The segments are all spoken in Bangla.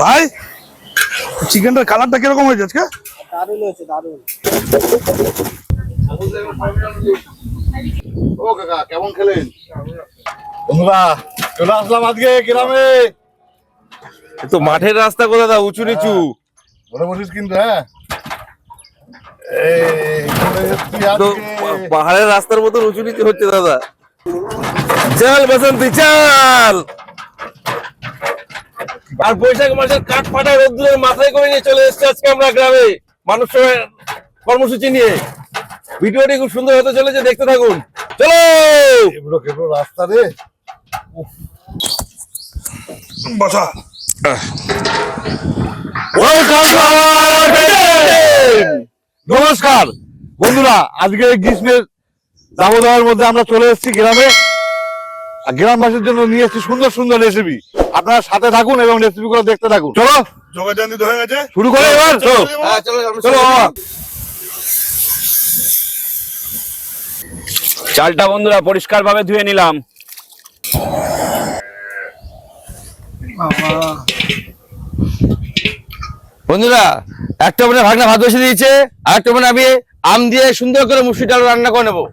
ভাই চিকেনটার কালারটা কিরকম হয়েছে আজকে? দারুণ হয়েছে, দারুণ। ও কাকা কেমন খেলেন? বন্ধুরা চলে আসলাম আজকে গ্রামে। তো মাঠের রাস্তা কোথায় দা উঁচু নিচু বলে বলিস কিন্তু হ্যাঁ তো পাহাড়ের রাস্তার মতন উঁচু নিচু হচ্ছে দাদা। চল বসন্তি চল। আর বৈশাখ মাসের কাঠ ফাটা রোদ্দুরের মাথায় করে নিয়ে চলে এসেছে আজকে আমরা গ্রামে মানুষের কর্মসূচি নিয়ে। ভিডিওটি খুব সুন্দর হতে চলেছে, দেখতে থাকুন। চলো কেবল রাস্তা রে বসা। নমস্কার বন্ধুরা, আজকে গ্রীষ্মের দাবদাহের মধ্যে আমরা চলে এসেছি গ্রামে। গ্রামবাসীর জন্য নিয়ে এসেছি সুন্দর সুন্দর রেসিপি। আপনারা সাথে থাকুন এবং রেসিপি গুলো দেখতে থাকুন। চলো যোগাযোগ হয়ে গেছে, শুরু করে এবার। চলো চালটা বন্ধুরা পরিষ্কার ভাবে ধুয়ে নিলাম। বন্ধুরা একটা মনে ভাগনা ভাত বসে দিয়েছে, আর একটা মনে আমি আম দিয়ে সুন্দর করে মুসুরি ডাল রান্না করে নেবো।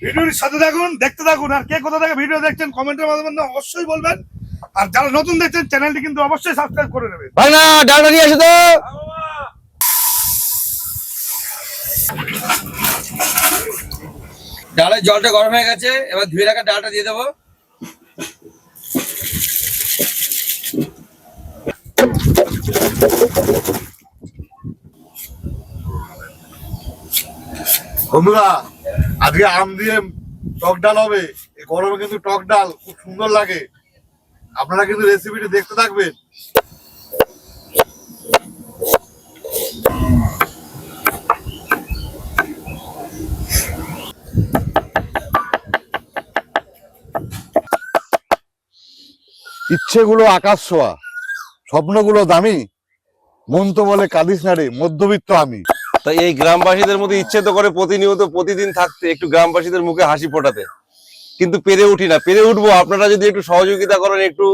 ভিডিওর সাথে থাকুন, দেখতে থাকুন। আর কে কোথা থেকে ভিডিও দেখছেন কমেন্টের মাধ্যমে অবশ্যই বলবেন। আর যারা নতুন দেখছেন চ্যানেলটি কিন্তু অবশ্যই সাবস্ক্রাইব করে নেবেন। ভাগনা ডালটা নিয়ে আসো তো। ডালের জলটা গরম হয়ে গেছে, এবার ধুয়ে রাখা ডালটা দিয়ে দেবো। বন্ধুরা আজকে আম দিয়ে টক ডাল হবে। এই গরমে কিন্তু টক ডাল খুব সুন্দর লাগে। আপনারা কিন্তু রেসিপিটি দেখতে থাকবেন। ইচ্ছেগুলো আকাশ ছোঁয়া, স্বপ্নগুলো দামি, মন তো বলে কাঁদিস না রে, মধ্যবিত্ত আমি। তাই এই গ্রামবাসীদের মধ্যে ইচ্ছে তো করে প্রতিনিয়ত প্রতিদিন থাকতে, একটু গ্রামবাসীদের মুখে হাসি ফোটাতে, কিন্তু পেরে উঠি না। পেরে উঠবো আপনারা যদি একটু সহযোগিতা করেন, একটু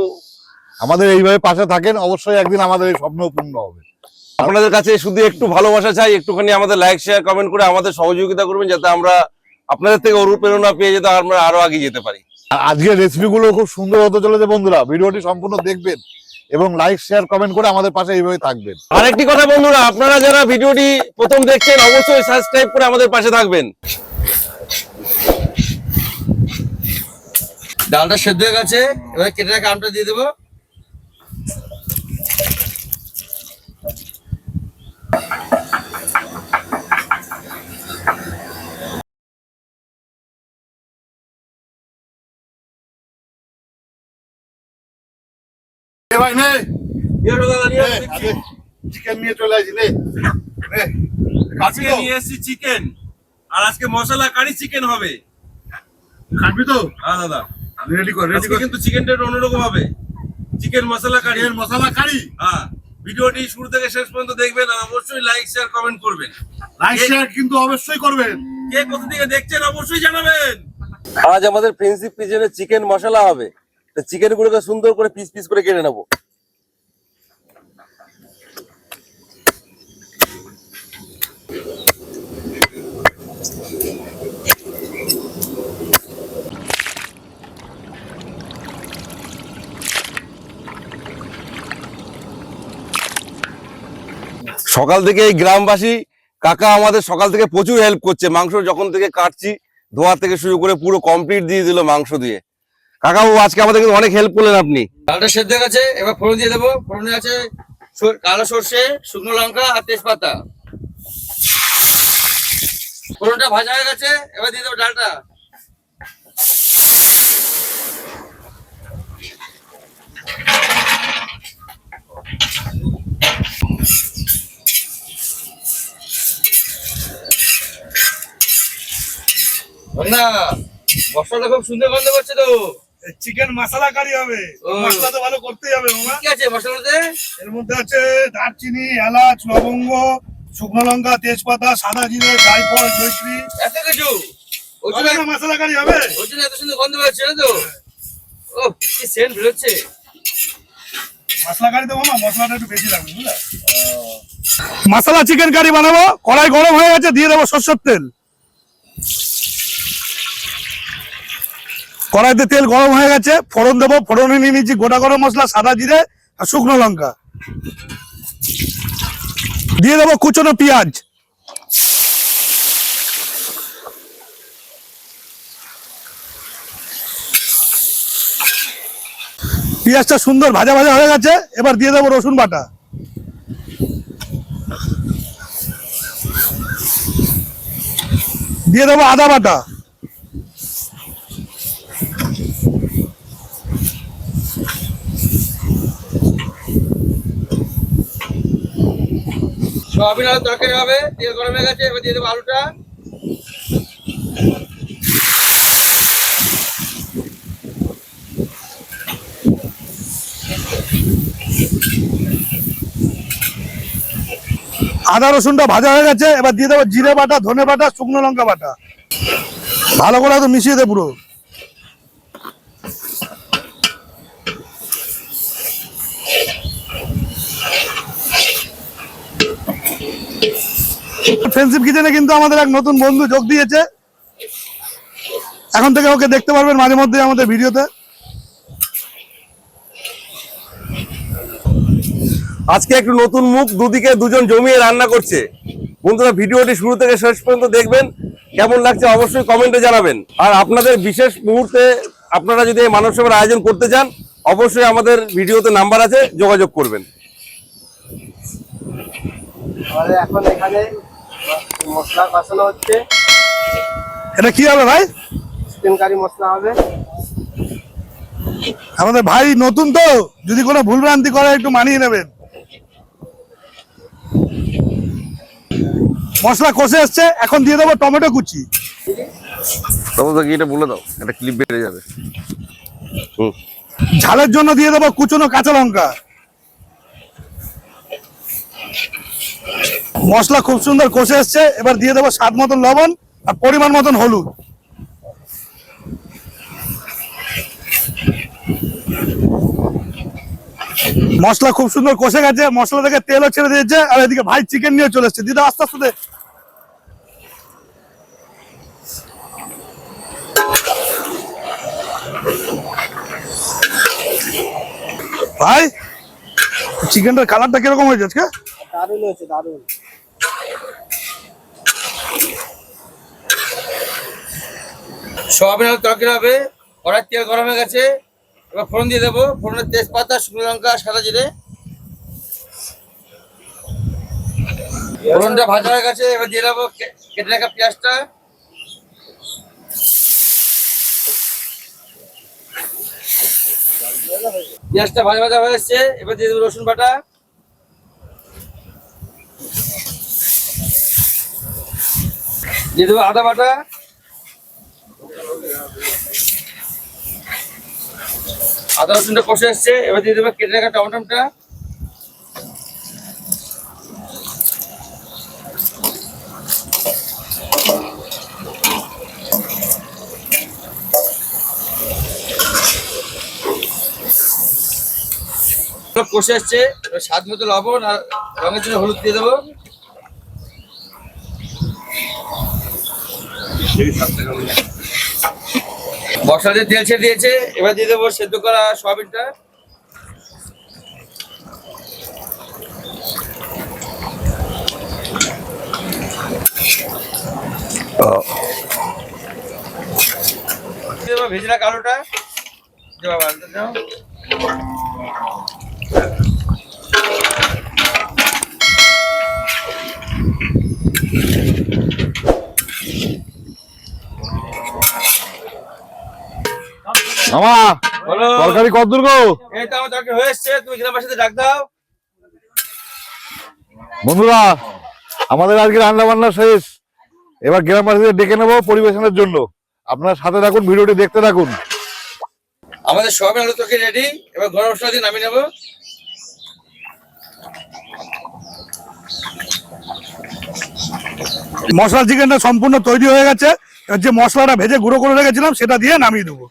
আমাদের এইভাবে পাশে থাকেন, অবশ্যই একদিন আমাদের এই স্বপ্ন পূর্ণ হবে। আপনাদের কাছে শুধু একটু ভালোবাসা চাই, একটুখানি আমাদের লাইক শেয়ার কমেন্ট করে আমাদের সহযোগিতা করবেন, যাতে আমরা আপনাদের থেকে অনুপ্রেরণা পেয়ে যেতে আমরা আরো আগে যেতে পারি। আজকের রেসিপি গুলো খুব সুন্দর হতে চলেছে বন্ধুরা, ভিডিওটি সম্পূর্ণ দেখবেন এবং লাইক শেয়ার কমেন্ট করে আমাদের পাশে এইভাবে থাকবেন। আরেকটি কথা বন্ধুরা, আপনারা যারা ভিডিওটি প্রথম দেখছেন অবশ্যই সাবস্ক্রাইব করে আমাদের পাশে থাকবেন। ডালটা সেদ্ধ হয়ে গেছে, এবার কেটে রাখা আমটা দিয়ে দেবো। ভাই নে চিকেন চিকেন নিয়ে চলে আসি নে। নিয়ে এসেছি চিকেন, আর আজকে মশলা কারি চিকেন হবে। কাটবি তো? হ্যাঁ দাদা, রেডি কর রেডি কর। কিন্তু চিকেনটা অন্যরকম হবে, চিকেন মশলা কারি। মশলা কারি। হ্যাঁ, ভিডিওটি শুরু থেকে শেষ পর্যন্ত দেখবেন, আর অবশ্যই লাইক শেয়ার কমেন্ট করবেন। লাইক শেয়ার কিন্তু অবশ্যই করবেন। কে কোথা থেকে দেখছেন অবশ্যই জানাবেন। আজ আমাদের ফ্রেন্ডশিপ কিচেনে চিকেন মশলা হবে। তো চিকেন গুলোকে সুন্দর করে পিস পিস করে কেটে নেবো। সকাল থেকে এই গ্রামবাসী কাকা আমাদের সকাল থেকে প্রচুর হেল্প করছে। মাংস যখন থেকে কাটছি, ধোয়া থেকে শুরু করে পুরো কমপ্লিট দিয়ে দিল মাংস দিয়ে। কাকাবু আজকে আমাদের কিন্তু অনেক হেল্প করলেন আপনি। ডালটা সেদ্ধ হয়ে গেছে, এবার ফোড়ন দিয়ে দেবো। ফোড়নে আছে কালো সর্ষে, শুকনো লঙ্কা আর তেজপাতা। ফোড়নটা ভাজা হয়ে গেছে, এবার দিয়ে দেবো ডালটা। না মশলাটা খুব সুন্দর গন্ধ করছে তো। চিকেন মশলা কারি হবে, মশলা তো ভালো করতেই হবে মামা। কি আছে মশলাতে? এর মধ্যে আছে দারচিনি, এলাচ, লবঙ্গ, শুকনো লঙ্কা, তেজপাতা, সাদা জিরে, জায়ফল, জয়ত্রী, এত কিছু। মশলা কারি হবে, ওই জন্য এত সুন্দর গন্ধ বেরোচ্ছে না তো। ও কি সেন্ট বেরোচ্ছে। মশলা কারি দেবো, মশলাটা একটু বেশি লাগবে, বুঝলে? মশলা চিকেন কারি বানাবো। কড়াই গরম হয়ে গেছে, দিয়ে দেবো সরষের তেল। কড়াইতে তেল গরম হয়ে গেছে, ফোড়ন দেবো। ফোড়নে নিয়ে নিচ্ছি গোটা গরম মশলা, সাদা জিরে আর শুকনো লঙ্কা। দিয়ে দেবো কুচনো পেঁয়াজ। পেঁয়াজটা সুন্দর ভাজা ভাজা হয়ে গেছে, এবার দিয়ে দেবো রসুন বাটা। দিয়ে দেবো আদা বাটা। সয়াবিন আলু তরকারি হবে, তেল গরম হয়ে গেছে, এবার দিয়ে দেবো আলুটা। আদা রসুনটা ভাজা হয়ে গেছে, এবার দিয়ে দেবো জিরে বাটা, ধনে বাটা, শুকনো লঙ্কা বাটা। ভালো করে তো মিশিয়ে দে পুরো। ফ্রেন্ডশিপ কিচেনে কিন্তু আমাদের এক নতুন বন্ধু যোগ দিয়েছে। এখন থেকে ওকে দেখতে পারবেন মাঝে মধ্যে আমাদের ভিডিওতে। আজকে একটু নতুন মুখ, দুদিকে দুজন জমিয়ে রান্না করছে। বন্ধুরা ভিডিওটি শুরু থেকে শেষ পর্যন্ত দেখবেন, কেমন লাগছে অবশ্যই কমেন্টে জানাবেন। আর আপনাদের বিশেষ মুহূর্তে আপনারা যদি এই মানব সেবার আয়োজন করতে চান, অবশ্যই আমাদের ভিডিওতে নাম্বার আছে, যোগাযোগ করবেন। আমাদের এখন এখানে মশলা কষানো হচ্ছে, এটা কি হবে ভাই? চিকেন কারি মশলা হবে। আমাদের ভাই নতুন তো, যদি কোনো ভুলভ্রান্তি করে একটু মানিয়ে নেবেন। মশলা কষে এসছে, এখন দিয়ে দেবো টমেটো কুচি। তবে তো কি এটা বলে দাও, একটা ক্লিপ বেড়ে যাবে। ঝালের জন্য দিয়ে দেবো কুচনো কাঁচা লঙ্কা। মশলা খুব সুন্দর কষে এসছে, এবার দিয়ে দেবো স্বাদ মতন লবণ আর পরিমাণ মতন হলুদ। মশলা খুব সুন্দর কষে গেছে, মশলা থেকে তেলও ছেড়ে দিয়েছে। আর এদিকে ভাই চিকেন নিয়ে চলে এসছে। দিদা আস্তে আস্তে দে। ভাই চিকেনটার কালারটা কিরকম হয়েছে আজকে? দারুণ হয়েছে, দারুণ। সয়াবিন আলু তরকারি হবে। কড়াই তেল গরম হয়ে গেছে, এবার ফোড়ন দিয়ে দেবো। ফোড়নের তেজপাতা, শুকনো লঙ্কা, সাদা জিরে। ফোড়নটা ভাজা হয়ে গেছে, এবার দিয়ে দেবো কেটে রাখা পেঁয়াজটা। পেঁয়াজটা ভাজা ভাজা হয়ে এসছে, এবার দিয়ে দেবো রসুন বাটা। দিয়ে দেবো আদা বাটা। আদা রসুনটা কষে এসছে, এবার দিয়ে দেবো কেটে রাখা টমেটোটা। কষে এসছে, স্বাদ মতো লবণ আর রঙের জন্য হলুদ দিয়ে দেবো। মশলা দিয়ে তেল ছেড়ে দিয়েছে, এবার দিয়ে দেবো সেদ্ধ করা সয়াবিনটা। ভেজে রাখা আলুটা। মামা বলো। তরকারি কত দূর গো? এই তো আমার তরকারি হয়ে এসছে, তুমি গ্রামবাসীতে ডাক দাও। বন্ধুরা আমাদের আজকে রান্না বান্না শেষ, এবার গ্রামবাসীদের ডেকে নেবো পরিবেশনের জন্য। আপনারা সাথে থাকুন, ভিডিওটি দেখতে থাকুন। আমাদের সয়াবিন আলু তরকারি রেডি, এবার গরম মশলা দিয়ে নামিয়ে নেবো। মশলা চিকেনটা সম্পূর্ণ তৈরি হয়ে গেছে। এবার যে মশলাটা ভেজে গুঁড়ো করে রেখেছিলাম সেটা দিয়ে নামিয়ে দেবো।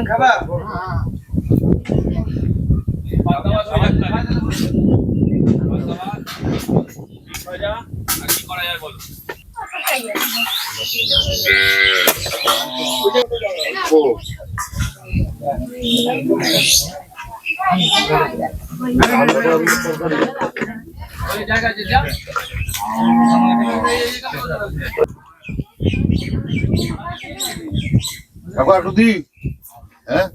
খাবা কাকা একটু দি। হ্যাঁ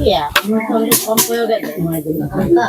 Iya, sampai udah রান্না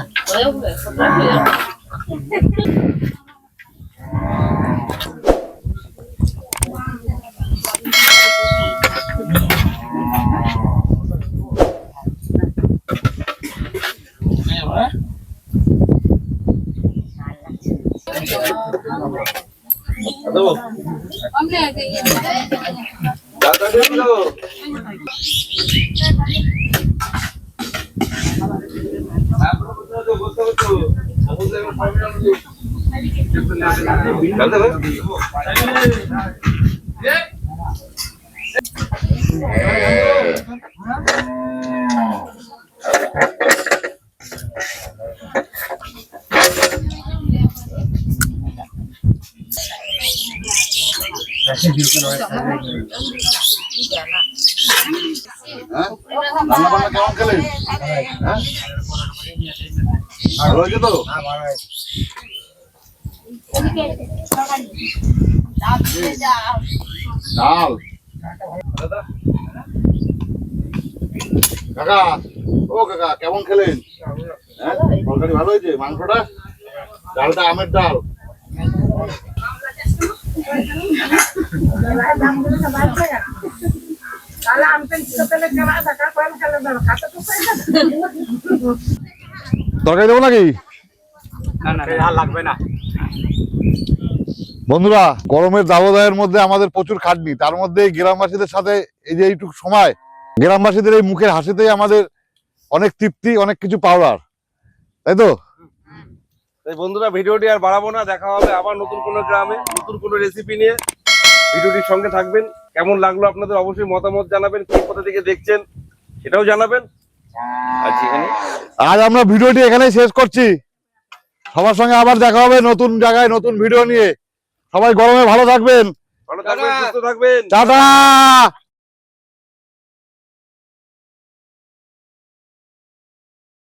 বান্না কেমন খেলেন? হ্যাঁ ভালো হয়েছে তো? ডাল কাকা, ও কাকা কেমন খেলেন? হ্যাঁ তরকারি ভালো হয়েছে, মাংসটা, ডালটা আমের ডাল। তরকারি দেবো নাকি? লাগবে না। বন্ধুরা, গরমের দাবদাহের মধ্যে আমাদের প্রচুর খাটনি, তার মধ্যে গ্রামবাসীদের সাথে এই যে এইটুকু সময়, গ্রামবাসীদের এই মুখের হাসিতেই আমাদের অনেক তৃপ্তি, অনেক কিছু পাওয়ার, তাই তো? তাই বন্ধুরা, ভিডিওটি আর বাড়াবো না, দেখা হবে আবার নতুন কোনো গ্রামে নতুন কোনো রেসিপি নিয়ে। ভিডিওটির সঙ্গে থাকবেন। কেমন লাগলো আপনাদের অবশ্যই মতামত জানাবেন, কি কোথা থেকে দেখছেন সেটাও জানাবেন। আজ আমরা ভিডিওটি এখানেই শেষ করছি। সবার সঙ্গে আবার দেখা হবে নতুন জায়গায় নতুন ভিডিও নিয়ে। সবাই গরমে ভালো থাকবেন, ভালো থাকবেন, সুস্থ থাকবেন। টাটা।